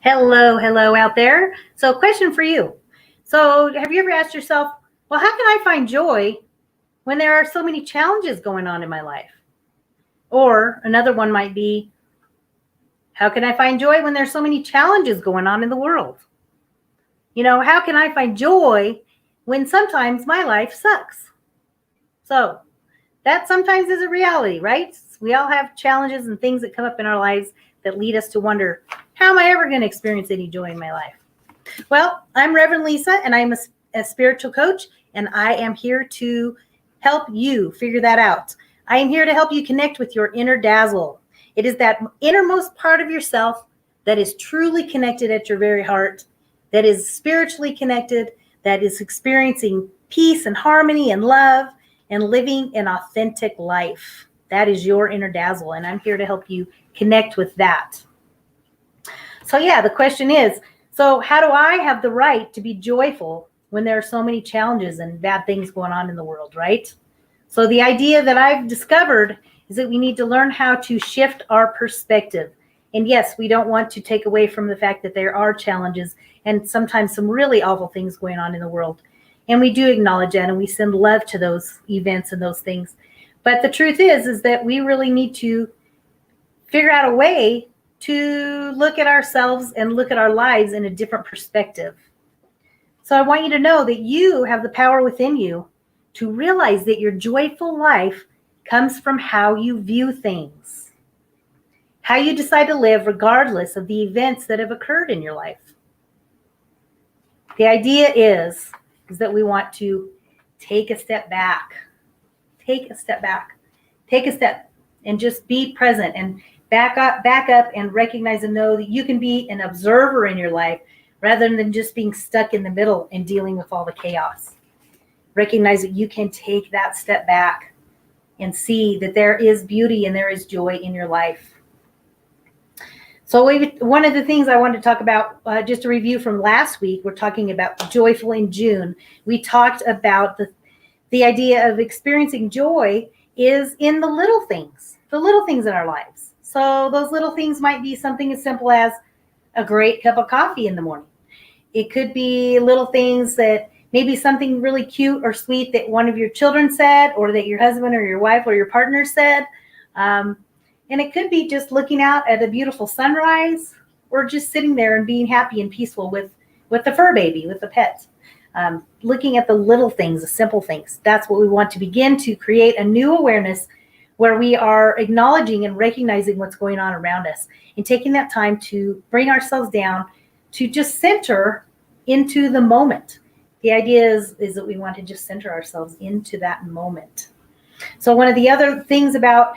Hello out there. So, question for you. So, have you ever asked yourself, well, how can I find joy when there are so many challenges going on in my life? Or another one might be, how can I find joy when there's so many challenges going on in the world? How can I find joy when sometimes my life sucks? So, that sometimes is a reality, right? We all have challenges and things that come up in our lives that lead us to wonder, how am I ever going to experience any joy in my life? Well, I'm Reverend Lisa, and I'm a spiritual coach, and I am here to help you figure that out. I am here to help you connect with your inner dazzle. It is that innermost part of yourself that is truly connected at your very heart, that is spiritually connected, that is experiencing peace and harmony and love and living an authentic life. That is your inner dazzle, and I'm here to help you connect with that. So the question is, so how do I have the right to be joyful when there are so many challenges and bad things going on in the world, right? So the idea that I've discovered is that we need to learn how to shift our perspective. And yes, we don't want to take away from the fact that there are challenges and sometimes some really awful things going on in the world. And we do acknowledge that, and we send love to those events and those things. But the truth is that we really need to figure out a way to look at ourselves and look at our lives in a different perspective. So I want you to know that you have the power within you to realize that your joyful life comes from how you view things, how you decide to live regardless of the events that have occurred in your life. The idea is that we want to take a step back, and just be present and back up and recognize and know that you can be an observer in your life rather than just being stuck in the middle and dealing with all the chaos. Recognize that you can take that step back and see that there is beauty and there is joy in your life. So one of the things I wanted to talk about, just a review from last week, we're talking about Joyful in June. We talked about the idea of experiencing joy is in the little things in our lives. So those little things might be something as simple as a great cup of coffee in the morning. It could be little things that maybe something really cute or sweet that one of your children said, or that your husband or your wife or your partner said. And it could be just looking out at a beautiful sunrise, or just sitting there and being happy and peaceful with the fur baby, with the pet. Looking at the little things, the simple things. That's what we want to begin to create a new awareness where we are acknowledging and recognizing what's going on around us and taking that time to bring ourselves down to just center into the moment. The idea is that we want to just center ourselves into that moment. So one of the other things about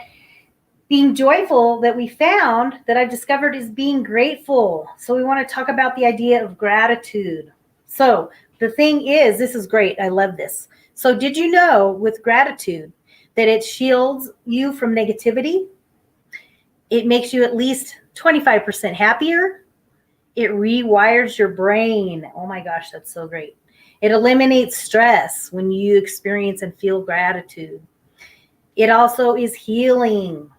being joyful that we found that I've discovered is being grateful. So we want to talk about the idea of gratitude. So the thing is, this is great. I love this. So did you know with gratitude that it shields you from negativity? It makes you at least 25% happier. It rewires your brain. Oh my gosh, that's so great. It eliminates stress when you experience and feel gratitude. It also is healing.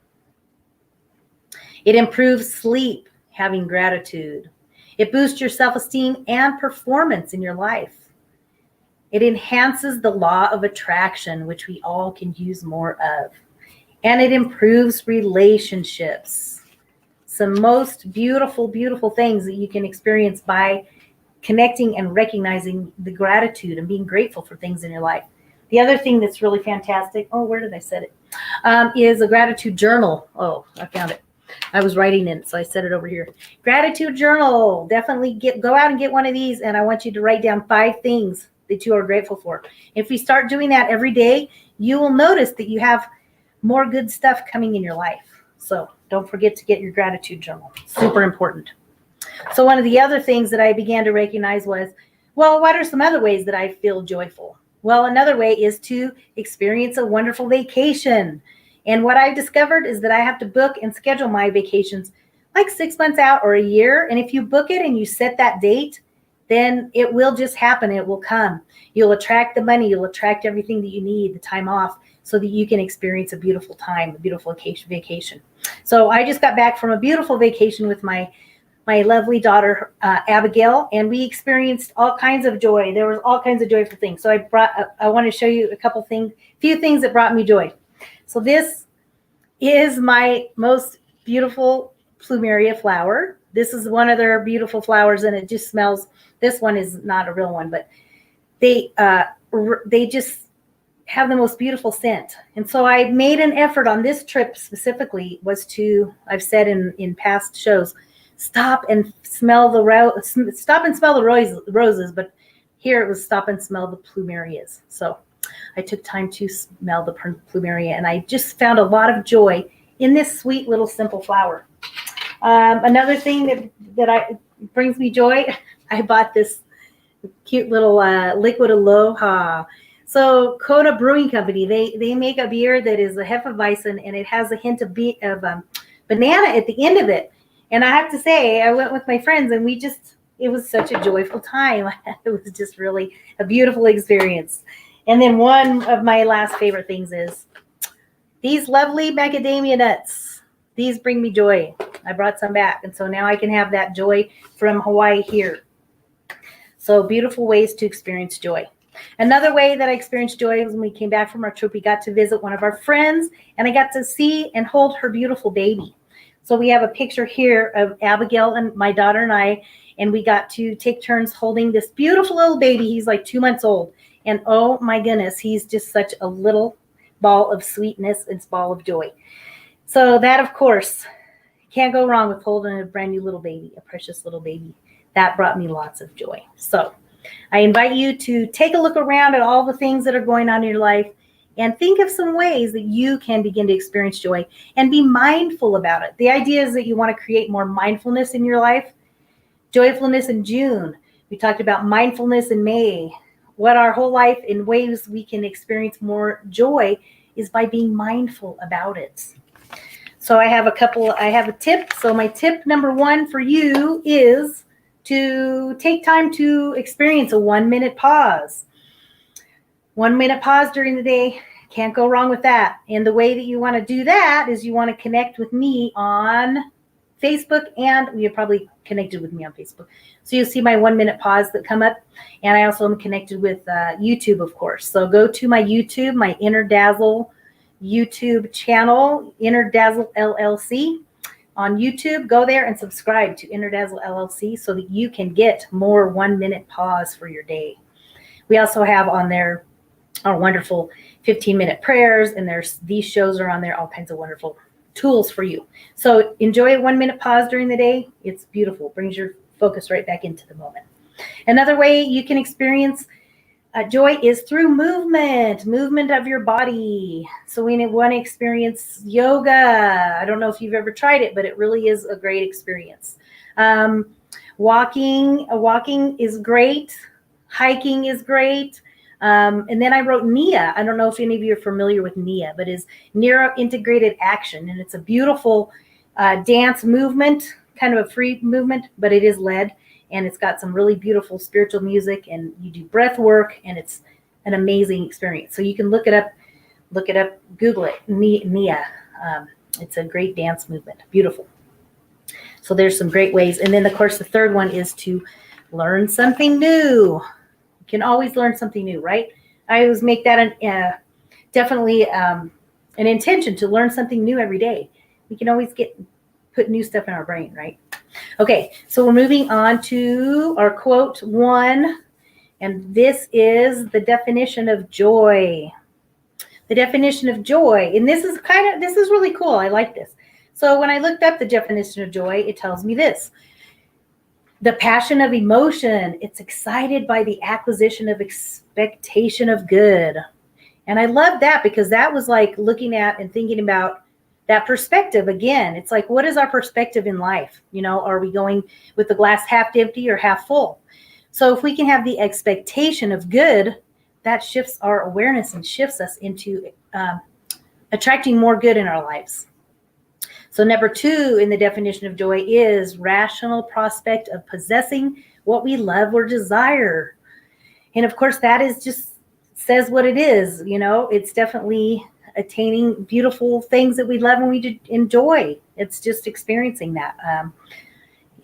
It improves sleep, having gratitude. It boosts your self-esteem and performance in your life. It enhances the law of attraction, which we all can use more of. And it improves relationships. Some most beautiful, beautiful things that you can experience by connecting and recognizing the gratitude and being grateful for things in your life. The other thing that's really fantastic, where did I set it? Is a gratitude journal. Oh, I found it. I was writing in it, so I set it over here. Gratitude journal. Definitely go out and get one of these, and I want you to write down 5 things that you are grateful for. If we start doing that every day, you will notice that you have more good stuff coming in your life. So don't forget to get your gratitude journal. Super important. So one of the other things that I began to recognize was, well, what are some other ways that I feel joyful? Well, another way is to experience a wonderful vacation. And what I've discovered is that I have to book and schedule my vacations like 6 months out or a year. And if you book it and you set that date, then it will just happen. It will come. You'll attract the money. You'll attract everything that you need, the time off, so that you can experience a beautiful time, a beautiful vacation. So I just got back from a beautiful vacation with my my lovely daughter, Abigail, and we experienced all kinds of joy. There was all kinds of joyful things. So I want to show you few things that brought me joy. So this is my most beautiful plumeria flower. This is one of their beautiful flowers, and it just smells. This one is not a real one, but they just have the most beautiful scent. And so I made an effort on this trip specifically was to, I've said in past shows, stop and smell the roses, but here it was stop and smell the plumerias. So I took time to smell the plumeria, and I just found a lot of joy in this sweet little simple flower. Another thing that brings me joy, I bought this cute little liquid aloha. So Kona Brewing Company, they make a beer that is a Hefeweizen, and it has a hint of banana at the end of it. And I have to say, I went with my friends, and it was such a joyful time. It was just really a beautiful experience. And then one of my last favorite things is these lovely macadamia nuts. These bring me joy. I brought some back, and so now I can have that joy from Hawaii here. So beautiful ways to experience joy. Another way that I experienced joy was when we came back from our trip. We got to visit one of our friends, and I got to see and hold her beautiful baby. So we have a picture here of Abigail and my daughter and I, and we got to take turns holding this beautiful little baby. He's like 2 months old. And oh my goodness, he's just such a little ball of sweetness and ball of joy. So that, of course, can't go wrong with holding a brand new little baby, a precious little baby. That brought me lots of joy. So I invite you to take a look around at all the things that are going on in your life and think of some ways that you can begin to experience joy and be mindful about it. The idea is that you want to create more mindfulness in your life. Joyfulness in June. We talked about mindfulness in May. What our whole life in ways we can experience more joy is by being mindful about it. So I have a tip. So my tip number 1 for you is to take time to experience a 1-minute pause. 1-minute pause during the day. Can't go wrong with that. And the way that you want to do that is you want to connect with me on Facebook, and you're probably connected with me on Facebook. So you'll see my 1-minute pause that come up. And I also am connected with YouTube, of course. So go to my YouTube, my Inner Dazzle YouTube channel, Inner Dazzle LLC on YouTube. Go there and subscribe to Inner Dazzle LLC so that you can get more 1-minute pause for your day. We also have on there our wonderful 15-minute prayers, and these shows are on there, all kinds of wonderful tools for you. So enjoy a 1-minute pause during the day. It's beautiful. It brings your focus right back into the moment. Another way you can experience joy is through movement of your body. So we want to experience yoga. I don't know if you've ever tried it, but it really is a great experience. Walking is great. Hiking is great. And then I wrote NIA. I don't know if any of you are familiar with NIA, but it's Neuro Integrated Action. And it's a beautiful dance movement, kind of a free movement, but it is led. And it's got some really beautiful spiritual music, and you do breath work, and it's an amazing experience. So you can look it up, Google it, NIA. It's a great dance movement. Beautiful. So there's some great ways. And then, of course, the third one is to learn something new. You can always learn something new, right? I always make that definitely an intention to learn something new every day. We can always put new stuff in our brain, right? Okay, so we're moving on to our quote 1, and this is the definition of joy. The definition of joy, and this is really cool. I like this. So when I looked up the definition of joy, it tells me this: the passion of emotion. It's excited by the acquisition of expectation of good. And I love that, because that was like looking at and thinking about that perspective again. It's like, what is our perspective in life? Are we going with the glass half empty or half full? So if we can have the expectation of good, that shifts our awareness and shifts us into attracting more good in our lives. So number 2 in the definition of joy is rational prospect of possessing what we love or desire. And of course, that is just says what it is. It's definitely attaining beautiful things that we love and we enjoy. It's just experiencing that.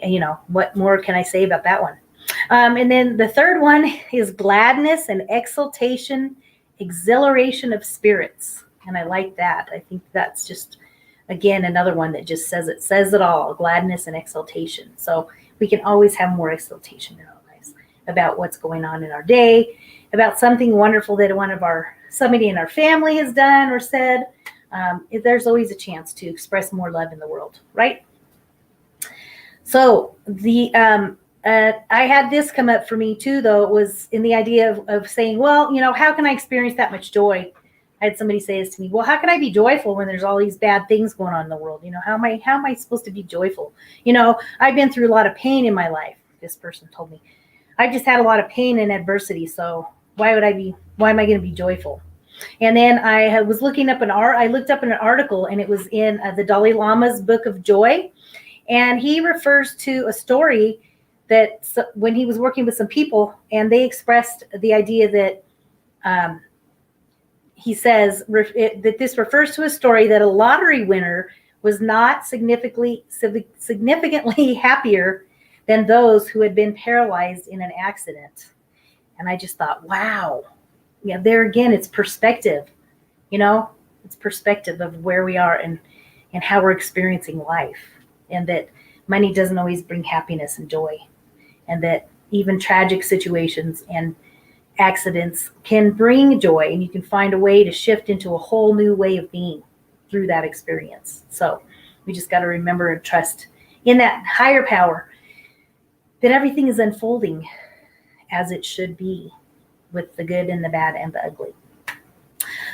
you know, what more can I say about that one? And then the third one is gladness and exultation, exhilaration of spirits. And I like that. I think that's just, again, another one that just says it all, gladness and exultation. So we can always have more exultation in our lives about what's going on in our day, about something wonderful that somebody in our family has done or said. There's always a chance to express more love in the world, right? So I had this come up for me too, though. It was in the idea of saying, well, you know, how can I experience that much joy? I had somebody say this to me. Well, how can I be joyful when there's all these bad things going on in the world? You know, how am I supposed to be joyful? You know, I've been through a lot of pain in my life. This person told me, I've just had a lot of pain and adversity. So why am I going to be joyful? And then I looked up an article, and it was in the Dalai Lama's Book of Joy. And he refers to a story that when he was working with some people, and they expressed the idea that he says that this refers to a story that a lottery winner was not significantly happier than those who had been paralyzed in an accident. And I just thought, wow. Yeah, there again, it's perspective, you know, it's perspective of where we are and how we're experiencing life, and that money doesn't always bring happiness and joy, and that even tragic situations and accidents can bring joy, and you can find a way to shift into a whole new way of being through that experience. So we just got to remember and trust in that higher power that everything is unfolding as it should be, with the good and the bad and the ugly.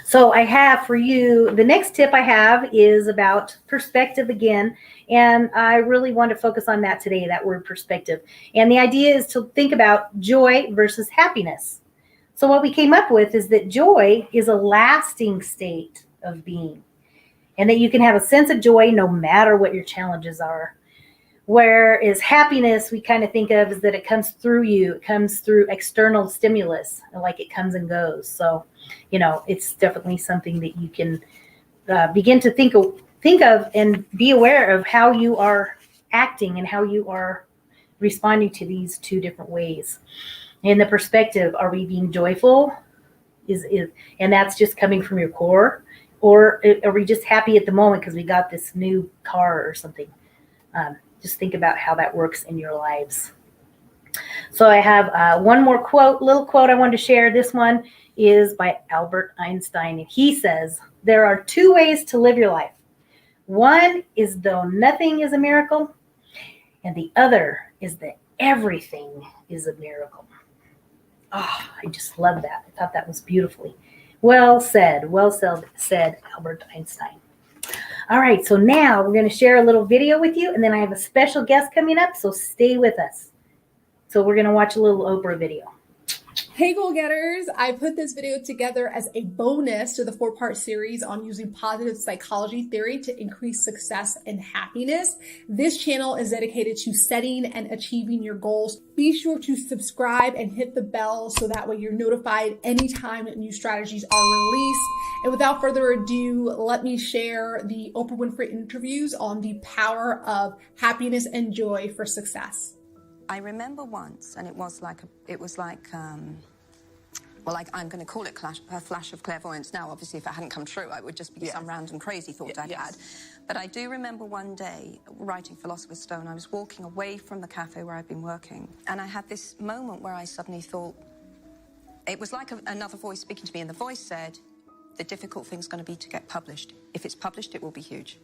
So I have for you, the next tip I have is about perspective again. And I really want to focus on that today, that word perspective. And the idea is to think about joy versus happiness. So what we came up with is that joy is a lasting state of being, and that you can have a sense of joy no matter what your challenges are. Whereas happiness, we kind of think of is that it comes through you. It comes through external stimulus, like it comes and goes. So, you know, it's definitely something that you can begin to think of and be aware of how you are acting and how you are responding to these two different ways. In the perspective, are we being joyful? And that's just coming from your core, or are we just happy at the moment because we got this new car or something? Just think about how that works in your lives. So I have one more little quote I wanted to share. This one is by Albert Einstein. And he says, there are two ways to live your life. One is though nothing is a miracle, and the other is that everything is a miracle. Oh, I just love that. I thought that was beautifully well said, Albert Einstein. All right, so now we're going to share a little video with you, and then I have a special guest coming up, so stay with us. So we're going to watch a little Oprah video. Hey goal getters, I put this video together as a bonus to the 4-part series on using positive psychology theory to increase success and happiness. This channel is dedicated to setting and achieving your goals. Be sure to subscribe and hit the bell so that way you're notified anytime new strategies are released. And without further ado, let me share the Oprah Winfrey interviews on the power of happiness and joy for success. I remember once, and it was like I'm going to call it a flash of clairvoyance now. Obviously, if it hadn't come true, it would just be some random crazy thought I'd had. But I do remember one day, writing Philosopher's Stone, I was walking away from the cafe where I'd been working, and I had this moment where I suddenly thought, it was like another voice speaking to me, and the voice said, the difficult thing's going to be to get published. If it's published, it will be huge.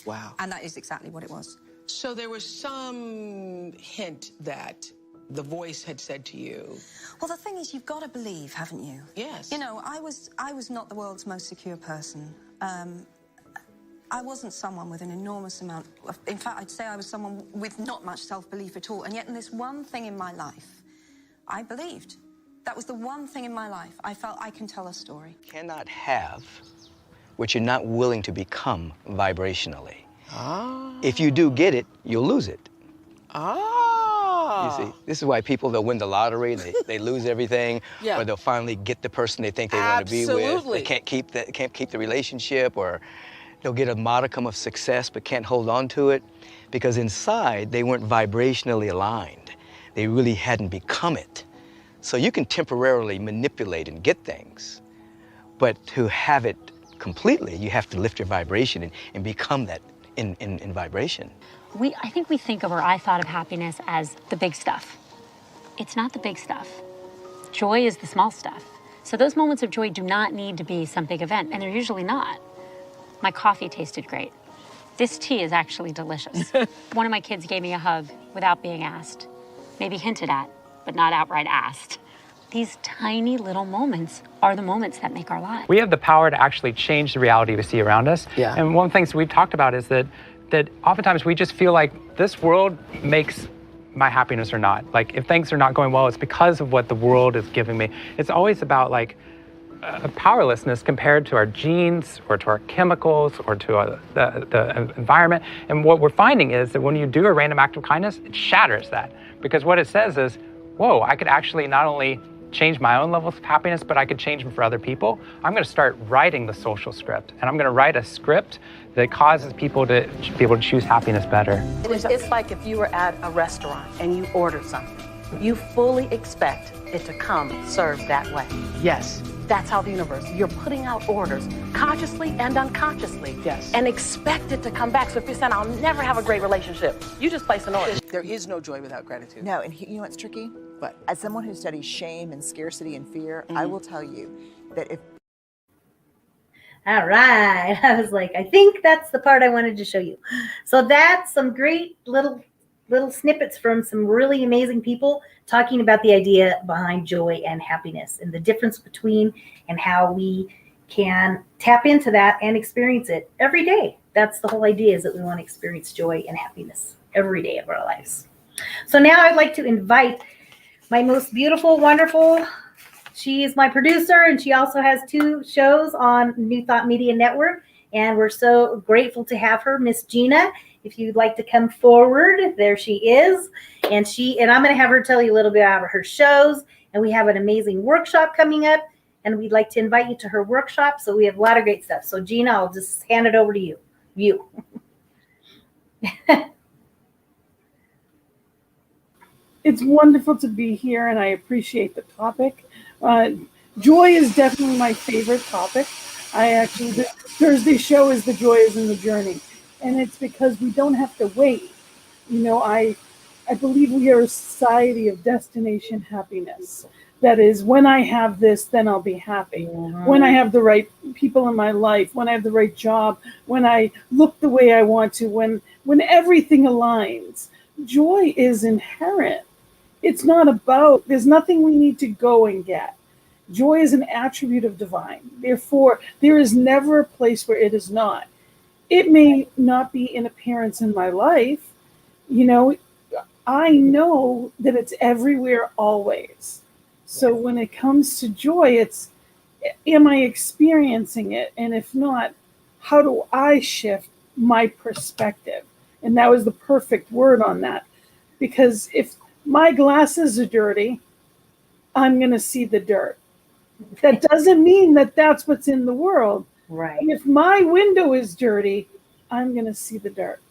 Wow. And that is exactly what it was. So there was some hint that the voice had said to you. Well, the thing is, you've got to believe, haven't you? Yes. You know, I was not the world's most secure person. I wasn't someone with an enormous amount of, in fact, I'd say I was someone with not much self-belief at all. And yet in this one thing in my life, I believed. That was the one thing in my life. I felt I can tell a story. You cannot have what you're not willing to become vibrationally. Ah. If you do get it, you'll lose it. Ah. You see, this is why people, they'll win the lottery, they lose everything, or they'll finally get the person they think they want to be with. They can't keep the relationship, or They'll get a modicum of success but can't hold on to it because inside they weren't vibrationally aligned. They really hadn't become it. So you can temporarily manipulate and get things, but to have it completely, you have to lift your vibration and become that in vibration. I think we think of, or I thought of happiness as the big stuff. It's not the big stuff. Joy is the small stuff. So those moments of joy do not need to be some big event, and they're usually not. My coffee tasted great. This tea is actually delicious. One of my kids gave me a hug without being asked. Maybe hinted at, but not outright asked. These tiny little moments are the moments that make our lives. We have the power to actually change the reality we see around us. Yeah. And one of the things we've talked about is that oftentimes we just feel like this world makes my happiness or not. Like if things are not going well, it's because of what the world is giving me. It's always about like a powerlessness compared to our genes or to our chemicals or to the environment. And what we're finding is that when you do a random act of kindness, it shatters that. Because what it says is, whoa, I could actually not only change my own levels of happiness, but I could change them for other people. I'm going to start writing the social script, and I'm going to write a script that causes people to be able to choose happiness better. It's like if you were at a restaurant and you ordered something. You fully expect it to come served that way. Yes. That's how the universe, you're putting out orders consciously and unconsciously. Yes. And expect it to come back. So if you're saying, I'll never have a great relationship, you just place an order. There is no joy without gratitude. No, and you know what's tricky? What? As someone who studies shame and scarcity and fear, I will tell you that if All right. I was like, I think that's the part I wanted to show you. So that's some great little snippets from some really amazing people talking about the idea behind joy and happiness and the difference between and how we can tap into that and experience it every day. That's the whole idea, is that we want to experience joy and happiness every day of our lives. So now I'd like to invite my most beautiful, wonderful, she is my producer, and she also has 2 shows on New Thought Media Network. And we're so grateful to have her, Miss Gina. If you'd like to come forward, there she is. And I'm going to have her tell you a little bit about her shows. And we have an amazing workshop coming up, and we'd like to invite you to her workshop. So we have a lot of great stuff. So Gina, I'll just hand it over to you. It's wonderful to be here, and I appreciate the topic. Joy is definitely my favorite topic. The Thursday show is The Joy is in the Journey. And it's because we don't have to wait. You know, I believe we are a society of destination happiness. That is, when I have this, then I'll be happy. Mm-hmm. When I have the right people in my life, when I have the right job, when I look the way I want to, when everything aligns. Joy is inherent. It's not about, there's nothing we need to go and get. Joy is an attribute of divine. Therefore, there is never a place where it is not. It may not be in appearance in my life. You know, I know that it's everywhere always. So when it comes to joy, it's, am I experiencing it? And if not, how do I shift my perspective? And that was the perfect word on that. Because if my glasses are dirty, I'm going to see the dirt. That doesn't mean that that's what's in the world. Right. And if my window is dirty, I'm going to see the dirt.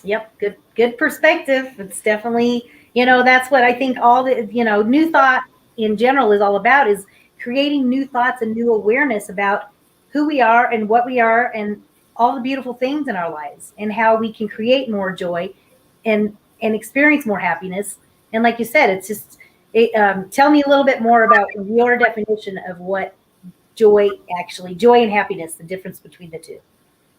Yep. Good perspective. It's definitely, that's what I think all the, New Thought in general is all about, is creating new thoughts and new awareness about who we are and what we are and all the beautiful things in our lives and how we can create more joy and experience more happiness. And like you said, it's just, tell me a little bit more about your definition of what joy and happiness, the difference between the two.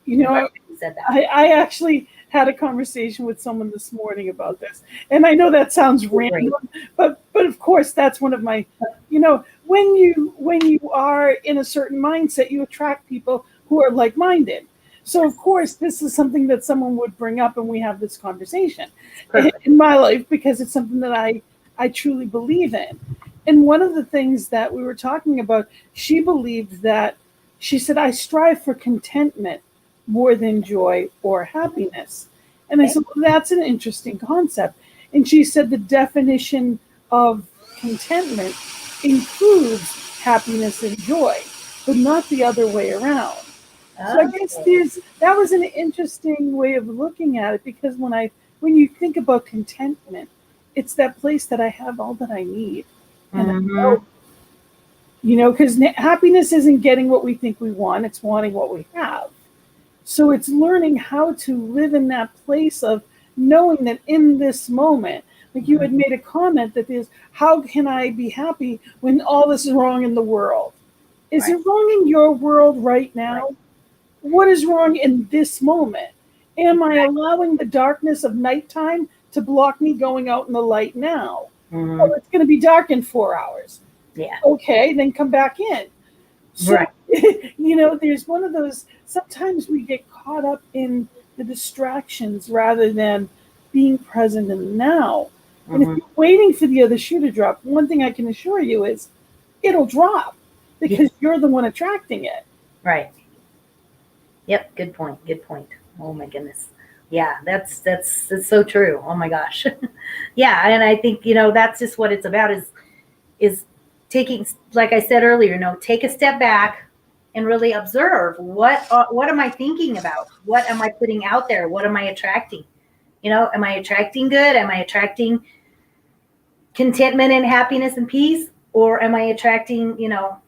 I actually had a conversation with someone this morning about this, and I know that sounds random, but of course that's one of my, when you are in a certain mindset, you attract people who are like-minded. So of course this is something that someone would bring up, and we have this conversation in my life because it's something that I truly believe in. And one of the things that we were talking about, she believed that, she said, I strive for contentment more than joy or happiness. And I said, well, that's an interesting concept. And she said the definition of contentment includes happiness and joy. but not the other way around. So I guess that was an interesting way of looking at it, because when you think about contentment, it's that place that I have all that I need. And I know, because happiness isn't getting what we think we want, it's wanting what we have. So it's learning how to live in that place of knowing that in this moment, like you had made a comment that is, how can I be happy when all this is wrong in the world? Is it wrong in your world right now? What is wrong in this moment? Am I allowing the darkness of nighttime to block me going out in the light now? Oh, it's going to be dark in 4 hours. Yeah. Okay, then come back in. So, there's one of those, sometimes we get caught up in the distractions rather than being present in the now. And if you're waiting for the other shoe to drop, one thing I can assure you is it'll drop because you're the one attracting it. Right. Yep. Good point. Good point. Oh my goodness. Yeah, that's so true. Oh my gosh. Yeah. And I think, that's just what it's about is taking, like I said earlier, take a step back and really observe what am I thinking about? What am I putting out there? What am I attracting? Am I attracting good? Am I attracting contentment and happiness and peace? Or am I attracting,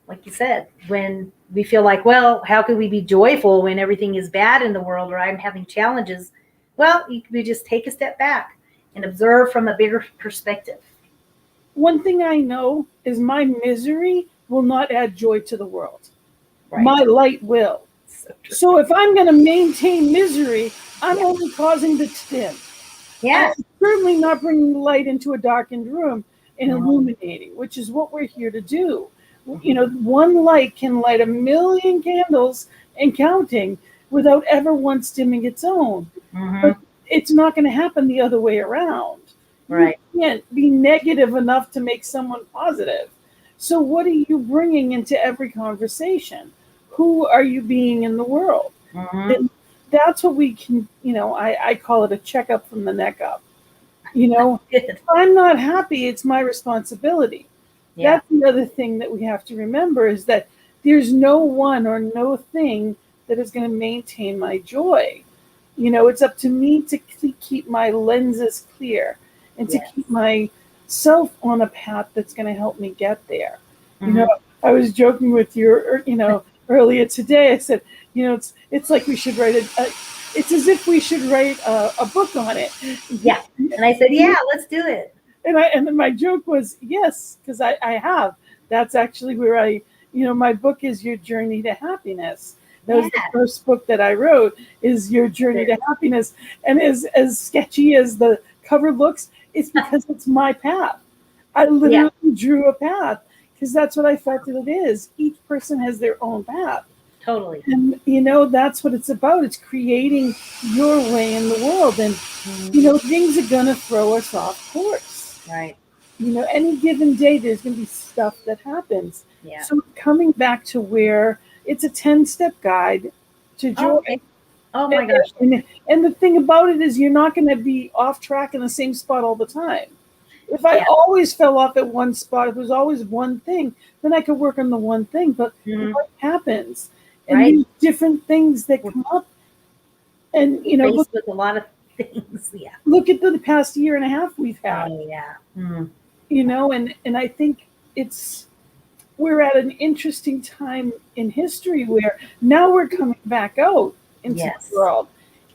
like you said, when we feel like, well, how could we be joyful when everything is bad in the world or I'm having challenges? Well, we just take a step back and observe from a bigger perspective. One thing I know is my misery will not add joy to the world. Right. My light will. So if I'm going to maintain misery, I'm only causing the dim. Yeah. I'm certainly not bringing light into a darkened room and illuminating, which is what we're here to do. One light can light 1,000,000 candles and counting without ever once dimming its own. But it's not going to happen the other way around. Right. You can't be negative enough to make someone positive. So what are you bringing into every conversation? Who are you being in the world? And that's what we can, I call it a checkup from the neck up. If I'm not happy, it's my responsibility. Yeah. That's the other thing that we have to remember, is that there's no one or no thing that is going to maintain my joy. It's up to me to keep my lenses clear and to keep myself on a path that's going to help me get there. I was joking with you, earlier today. I said, it's like we should write it's as if we should write a book on it. Yeah. And I said, yeah, let's do it. And then my joke was, yes, because I have. That's actually where my book is Your Journey to Happiness. That was the first book that I wrote, is Your Journey to Happiness. And as sketchy as the cover looks, it's because it's my path. I literally drew a path because that's what I felt that it is. Each person has their own path. Totally. And, that's what it's about. It's creating your way in the world. And, things are going to throw us off course. Right. Any given day, there's going to be stuff that happens. Yeah. So coming back to where it's a 10-step guide to joy. Oh, okay. Oh my gosh. And the thing about it is you're not going to be off track in the same spot all the time. If I always fell off at one spot, if there's always one thing, then I could work on the one thing. But what happens? And these different things that come up. And, faced with a lot of things. Yeah. Look at the past year and a half we've had. Oh, yeah. And I think we're at an interesting time in history where now we're coming back out into the world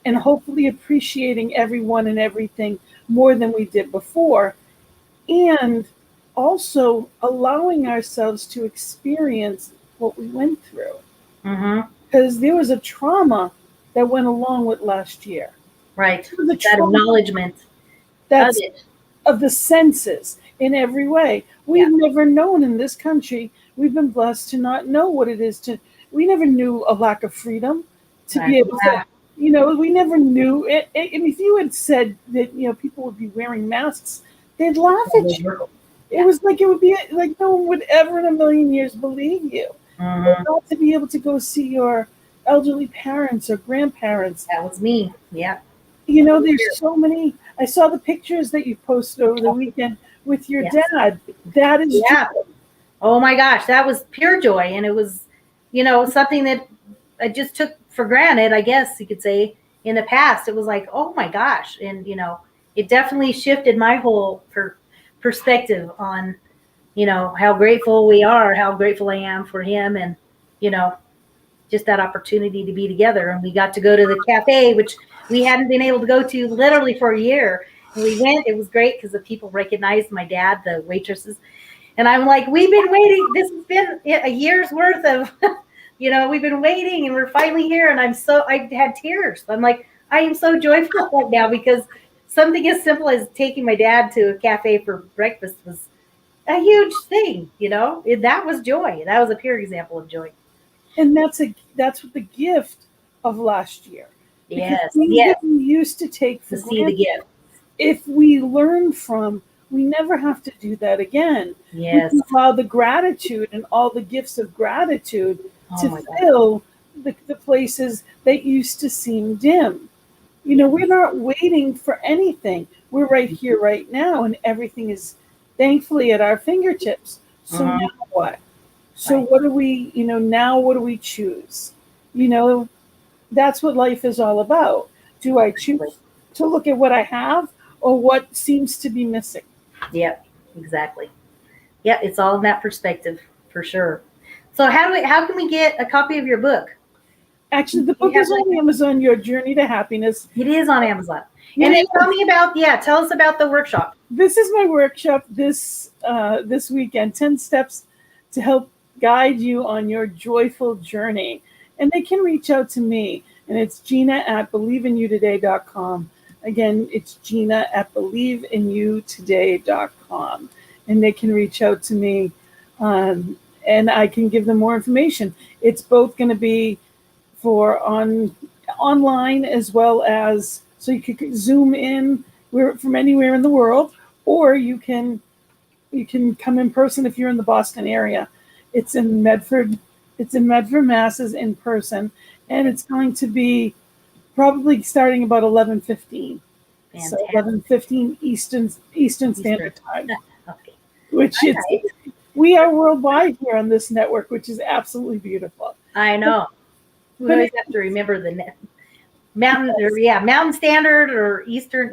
and hopefully appreciating everyone and everything more than we did before. And also allowing ourselves to experience what we went through. Because there was a trauma that went along with last year. Right. That acknowledgement. That's of the senses in every way. We've never known in this country. We've been blessed to not know what it is we never knew a lack of freedom to be able to, we never knew it. And if you had said that, people would be wearing masks, they'd laugh at you. It was like, it would be like no one would ever in a million years believe you. But not to be able to go see your elderly parents or grandparents. That was me. Yeah. There's so many. I saw the pictures that you posted over the weekend with your dad. That is joy. Oh my gosh, that was pure joy. And it was something that I just took for granted, I guess you could say, in the past. It was like, oh my gosh. And, it definitely shifted my whole perspective on, how grateful we are, how grateful I am for him. And, just that opportunity to be together. And we got to go to the cafe, which we hadn't been able to go to literally for a year. And we went. It was great because the people recognized my dad, the waitresses. And I'm like, we've been waiting. This has been a year's worth of, we've been waiting and we're finally here. And I had tears. I'm like, I am so joyful right now because something as simple as taking my dad to a cafe for breakfast was a huge thing. That was joy. That was a pure example of joy. And that's what the gift of last year. Yes. We used to take for to see the gift. If we learn from, we never have to do that again. Yes. We can allow the gratitude and all the gifts of gratitude to fill the places that used to seem dim. We're not waiting for anything. We're right here, right now, and everything is thankfully at our fingertips. So now what? So what do we, now what do we choose? That's what life is all about. Do I choose to look at what I have or what seems to be missing? Yep, exactly. Yep, it's all in that perspective for sure. So how can we get a copy of your book? Actually, the book is on Amazon, Your Journey to Happiness. It is on Amazon. And then tell us about the workshop. This is my workshop this weekend, 10 steps to help guide you on your joyful journey. And they can reach out to me. And it's Gina@believeinouttoday.com. Again, it's Gina@believeinouttoday.com. And they can reach out to me and I can give them more information. It's both going to be for online as well as, so you could Zoom in from anywhere in the world, or you can come in person if you're in the Boston area. It's in Medford. It's in Medford, Mass. Is in person, and it's going to be probably starting about 11:15. So 11:15 Eastern Standard Time. Okay. Which is, we are worldwide here on this network, which is absolutely beautiful. I know. We always have to remember the Mountain Standard or Eastern,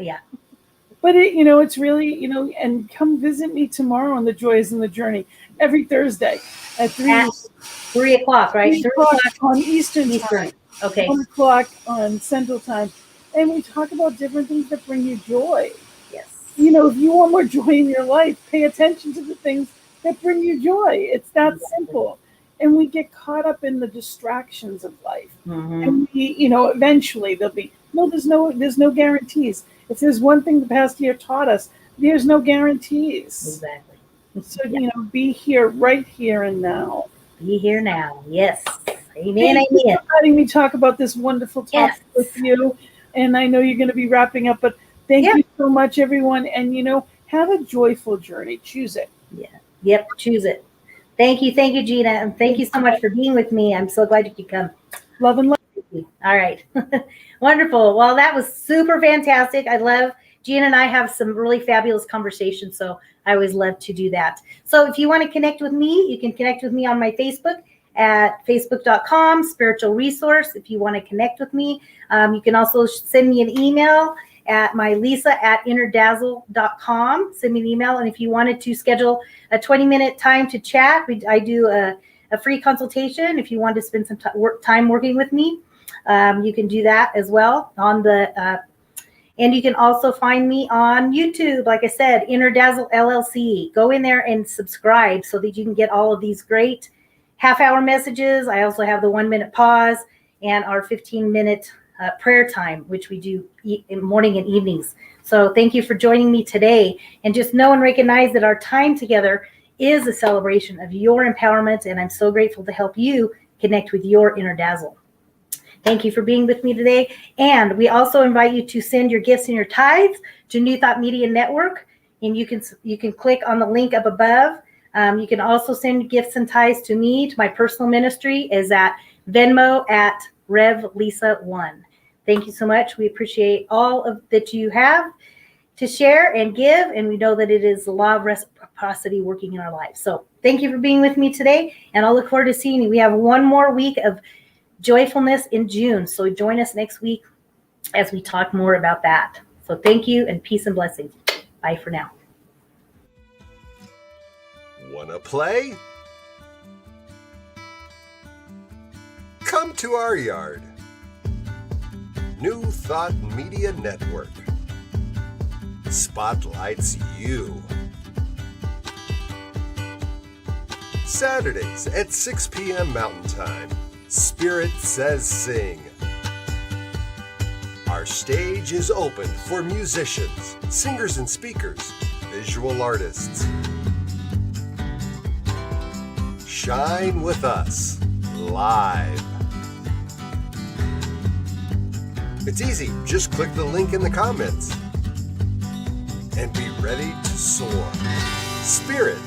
But it's really, and come visit me tomorrow on the Joys in the Journey every Thursday at 3 o'clock, right? 3 o'clock on Eastern time. Okay. 1 o'clock on Central Time. And we talk about different things that bring you joy. Yes. If you want more joy in your life, pay attention to the things that bring you joy. It's that simple. And we get caught up in the distractions of life. And we, eventually there'll be, there's no guarantees. If there's one thing the past year taught us, there's no guarantees. Exactly. So, be here, right here and now. Be here now. Yes. Amen. Thank you for letting me talk about this wonderful topic with you. And I know you're going to be wrapping up, but thank you so much, everyone. And, have a joyful journey. Choose it. Yeah. Yep. Choose it. Thank you, Gina. And thank you so much for being with me. I'm so glad you could come. Love and light. All right. Wonderful. Well, that was super fantastic. I love, Gina and I have some really fabulous conversations, so I always love to do that. So if you want to connect with me, you can connect with me on my Facebook at facebook.com, spiritual resource. If you want to connect with me, you can also send me an email at my lisa@innerdazzle.com. Send me an email. And if you wanted to schedule a 20-minute time to chat, I do a free consultation. If you want to spend some time working with me, you can do that as well on the, and you can also find me on YouTube. Like I said, Inner Dazzle LLC. Go in there and subscribe so that you can get all of these great half-hour messages. I also have the 1-minute pause and our 15-minute prayer time, which we do in morning and evenings. So thank you for joining me today. And just know and recognize that our time together is a celebration of your empowerment. And I'm so grateful to help you connect with your inner dazzle. Thank you for being with me today. And we also invite you to send your gifts and your tithes to New Thought Media Network. And you can click on the link up above. You can also send gifts and tithes to me, to my personal ministry is at Venmo at RevLisa1. Thank you so much. We appreciate all of that you have. to share and give, and we know that it is the law of reciprocity working in our lives. So thank you for being with me today, and I'll look forward to seeing you. We have one more week of joyfulness in June, so join us next week as we talk more about that. So thank you, and peace and blessings. Bye for now. Wanna play? Come to our yard. New Thought Media Network spotlights you. Saturdays at 6 p.m. Mountain Time, Spirit Says Sing. Our stage is open for musicians, singers and speakers, visual artists. Shine with us, live. It's easy, just click the link in the comments and be ready to soar. Spirit